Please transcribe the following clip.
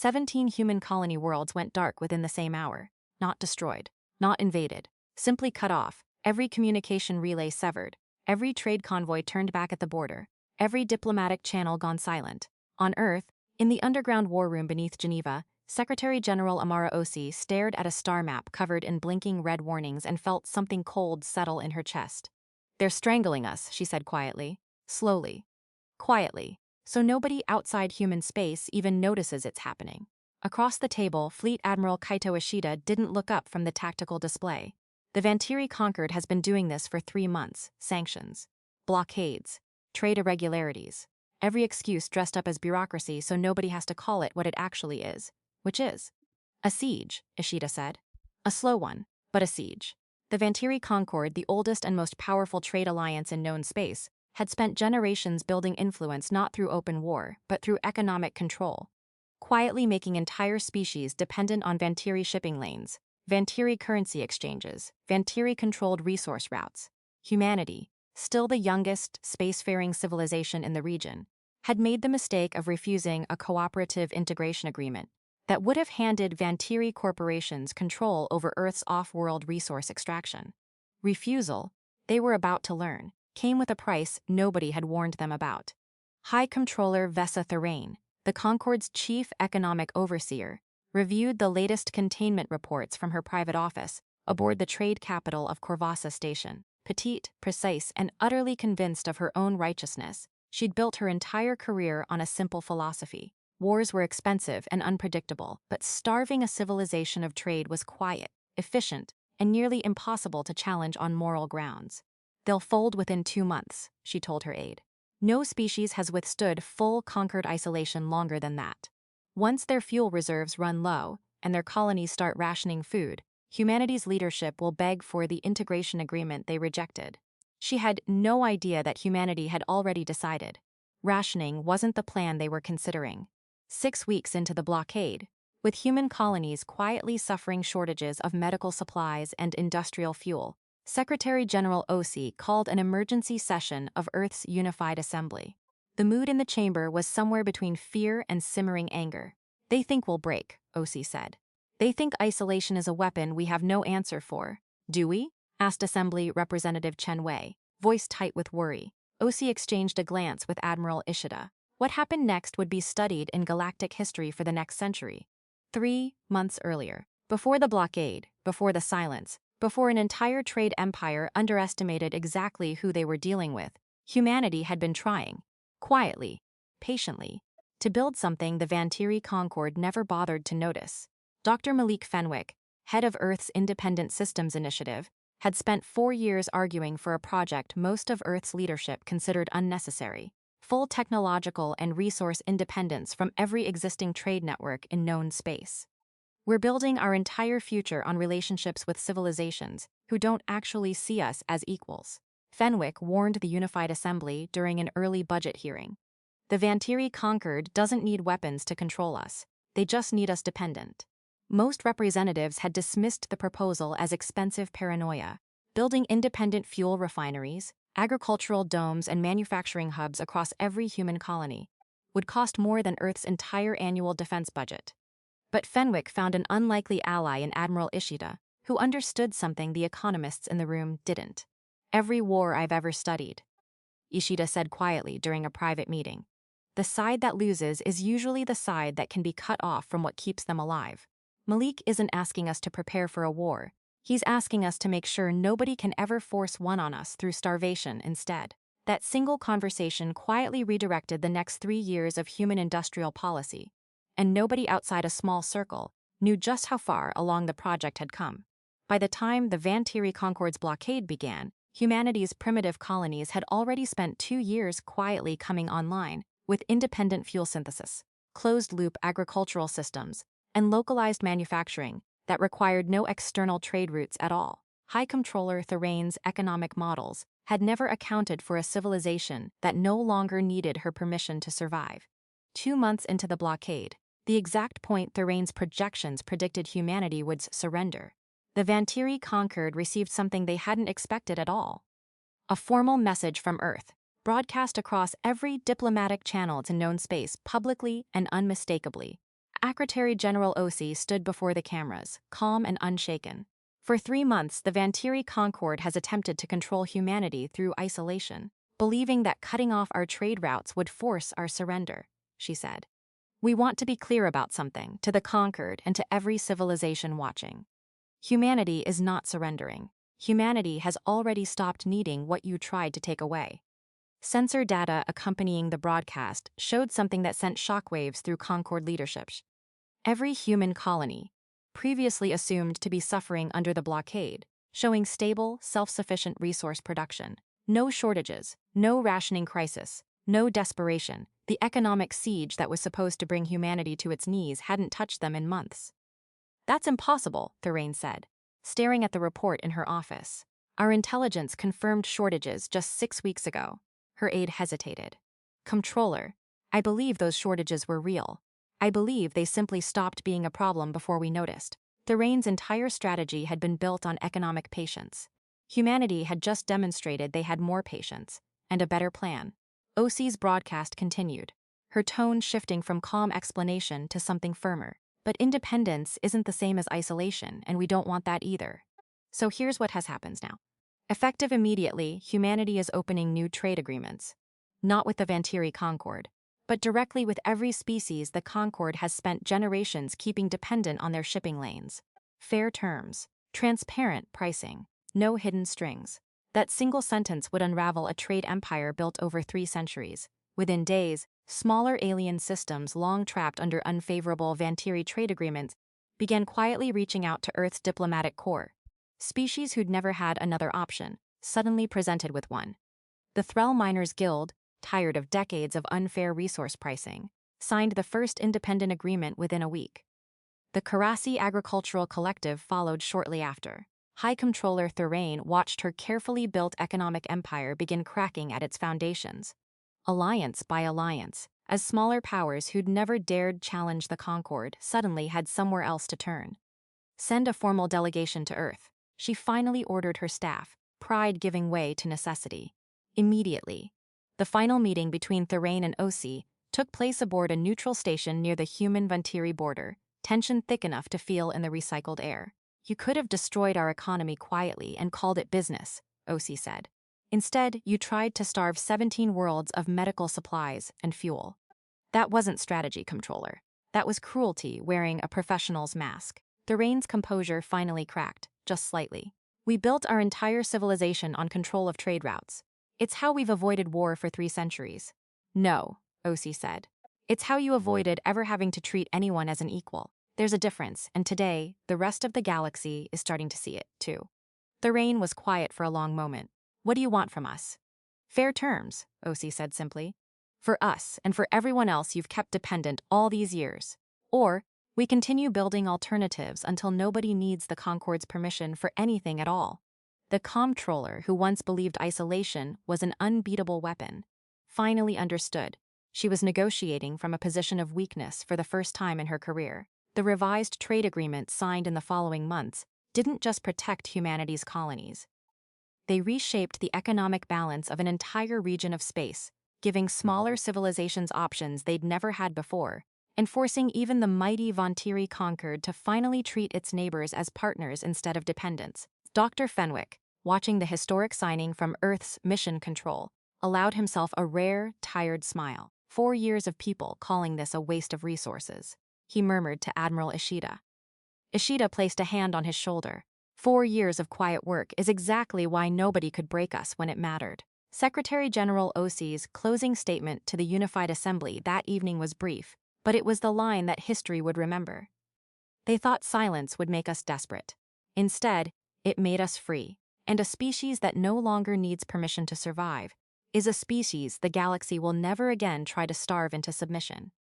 17 human colony worlds went dark within the same hour. Not destroyed, not invaded, simply cut off, every communication relay severed, every trade convoy turned back at the border, every diplomatic channel gone silent. On Earth, in the underground war room beneath Geneva, Secretary General Amara Osi stared at a star map covered in blinking red warnings and felt something cold settle in her chest. "They're strangling us," she said quietly. Slowly. Quietly. So nobody outside human space even notices it's happening. Across the table, Fleet Admiral Kaito Ishida didn't look up from the tactical display. The Vantiri Concord has been doing this for 3 months. Sanctions. Blockades. Trade irregularities. Every excuse dressed up as bureaucracy so nobody has to call it what it actually is. Which is a siege, Ishida said. A slow one, but a siege. The Vantiri Concord, the oldest and most powerful trade alliance in known space, had spent generations building influence not through open war, but through economic control, quietly making entire species dependent on Vantiri shipping lanes, Vantiri currency exchanges, Vantiri-controlled resource routes. Humanity, still the youngest spacefaring civilization in the region, had made the mistake of refusing a cooperative integration agreement that would have handed Vantiri corporations control over Earth's off-world resource extraction. Refusal, they were about to learn, came with a price nobody had warned them about. High Comptroller Vesa Therain, the Concord's chief economic overseer, reviewed the latest containment reports from her private office aboard the trade capital of Corvassa Station. Petite, precise, and utterly convinced of her own righteousness, she'd built her entire career on a simple philosophy. Wars were expensive and unpredictable, but starving a civilization of trade was quiet, efficient, and nearly impossible to challenge on moral grounds. "They'll fold within 2 months," she told her aide. "No species has withstood full conquered isolation longer than that. Once their fuel reserves run low and their colonies start rationing food, humanity's leadership will beg for the integration agreement they rejected." She had no idea that humanity had already decided. Rationing wasn't the plan they were considering. 6 weeks into the blockade, with human colonies quietly suffering shortages of medical supplies and industrial fuel, Secretary General Osi called an emergency session of Earth's Unified Assembly. The mood in the chamber was somewhere between fear and simmering anger. "They think we'll break," Osi said. "They think isolation is a weapon we have no answer for. Do we?" asked Assembly Representative Chen Wei, voice tight with worry. Osi exchanged a glance with Admiral Ishida. What happened next would be studied in galactic history for the next century. 3 months earlier, before the blockade, before the silence, before an entire trade empire underestimated exactly who they were dealing with, humanity had been trying, quietly, patiently, to build something the Vantiri Concord never bothered to notice. Dr. Malik Fenwick, head of Earth's Independent Systems Initiative, had spent 4 years arguing for a project most of Earth's leadership considered unnecessary: full technological and resource independence from every existing trade network in known space. "We're building our entire future on relationships with civilizations who don't actually see us as equals," Fenwick warned the Unified Assembly during an early budget hearing. "The Vantiri Concord doesn't need weapons to control us. They just need us dependent." Most representatives had dismissed the proposal as expensive paranoia. Building independent fuel refineries, agricultural domes, and manufacturing hubs across every human colony would cost more than Earth's entire annual defense budget. But Fenwick found an unlikely ally in Admiral Ishida, who understood something the economists in the room didn't. "Every war I've ever studied," Ishida said quietly during a private meeting, "the side that loses is usually the side that can be cut off from what keeps them alive. Malik isn't asking us to prepare for a war. He's asking us to make sure nobody can ever force one on us through starvation instead." That single conversation quietly redirected the next 3 years of human industrial policy, and nobody outside a small circle knew just how far along the project had come. By the time the Vantiri Concord's blockade began, humanity's primitive colonies had already spent 2 years quietly coming online with independent fuel synthesis, closed-loop agricultural systems, and localized manufacturing that required no external trade routes at all. High Comptroller Therain's economic models had never accounted for a civilization that no longer needed her permission to survive. 2 months into the blockade, the exact point Therain's projections predicted humanity would surrender, the Vantiri Concord received something they hadn't expected at all. A formal message from Earth, broadcast across every diplomatic channel to known space publicly and unmistakably. Secretary General Osi stood before the cameras, calm and unshaken. For 3 months, the Vantiri Concord has attempted to control humanity through isolation, believing that cutting off our trade routes would force our surrender, she said. We want to be clear about something, to the conquered and to every civilization watching. Humanity is not surrendering. Humanity has already stopped needing what you tried to take away. Sensor data accompanying the broadcast showed something that sent shockwaves through Concord leadership. Every human colony, previously assumed to be suffering under the blockade, showing stable, self-sufficient resource production. No shortages, no rationing crisis, no desperation. The economic siege that was supposed to bring humanity to its knees hadn't touched them in months. That's impossible, Thorane said, staring at the report in her office. Our intelligence confirmed shortages just 6 weeks ago. Her aide hesitated. Comptroller, I believe those shortages were real. I believe they simply stopped being a problem before we noticed. Thorane's entire strategy had been built on economic patience. Humanity had just demonstrated they had more patience and a better plan. Osi's broadcast continued, her tone shifting from calm explanation to something firmer. But independence isn't the same as isolation, and we don't want that either. So here's what has happened now. Effective immediately, humanity is opening new trade agreements. Not with the Vantiri Concord, but directly with every species the Concord has spent generations keeping dependent on their shipping lanes. Fair terms, transparent pricing, no hidden strings. That single sentence would unravel a trade empire built over 3 centuries. Within days, smaller alien systems long trapped under unfavorable Vantiri trade agreements began quietly reaching out to Earth's diplomatic corps. Species who'd never had another option, suddenly presented with one. The Threll Miners Guild, tired of decades of unfair resource pricing, signed the first independent agreement within a week. The Karasi Agricultural Collective followed shortly after. High Comptroller Thorane watched her carefully built economic empire begin cracking at its foundations. Alliance by alliance, as smaller powers who'd never dared challenge the Concord suddenly had somewhere else to turn. Send a formal delegation to Earth. She finally ordered her staff, pride giving way to necessity. Immediately. The final meeting between Thorane and Osi took place aboard a neutral station near the human Vantiri border, tension thick enough to feel in the recycled air. You could have destroyed our economy quietly and called it business, Osi said. Instead, you tried to starve 17 worlds of medical supplies and fuel. That wasn't strategy, Comptroller. That was cruelty wearing a professional's mask. Thorane's composure finally cracked, just slightly. We built our entire civilization on control of trade routes. It's how we've avoided war for 3 centuries. No, Osi said. It's how you avoided ever having to treat anyone as an equal. There's a difference, and today, the rest of the galaxy is starting to see it, too. Thorane was quiet for a long moment. What do you want from us? Fair terms, Osi said simply. For us and for everyone else you've kept dependent all these years. Or, we continue building alternatives until nobody needs the Concord's permission for anything at all. The comptroller, who once believed isolation was an unbeatable weapon, finally understood. She was negotiating from a position of weakness for the first time in her career. The revised trade agreement signed in the following months didn't just protect humanity's colonies. They reshaped the economic balance of an entire region of space, giving smaller civilizations options they'd never had before, and forcing even the mighty Vantiri Concord to finally treat its neighbors as partners instead of dependents. Dr. Fenwick, watching the historic signing from Earth's mission control, allowed himself a rare, tired smile. 4 years of people calling this a waste of resources, he murmured to Admiral Ishida. Ishida placed a hand on his shoulder. 4 years of quiet work is exactly why nobody could break us when it mattered. Secretary General Osi's closing statement to the Unified Assembly that evening was brief, but it was the line that history would remember. They thought silence would make us desperate. Instead, it made us free, and a species that no longer needs permission to survive is a species the galaxy will never again try to starve into submission.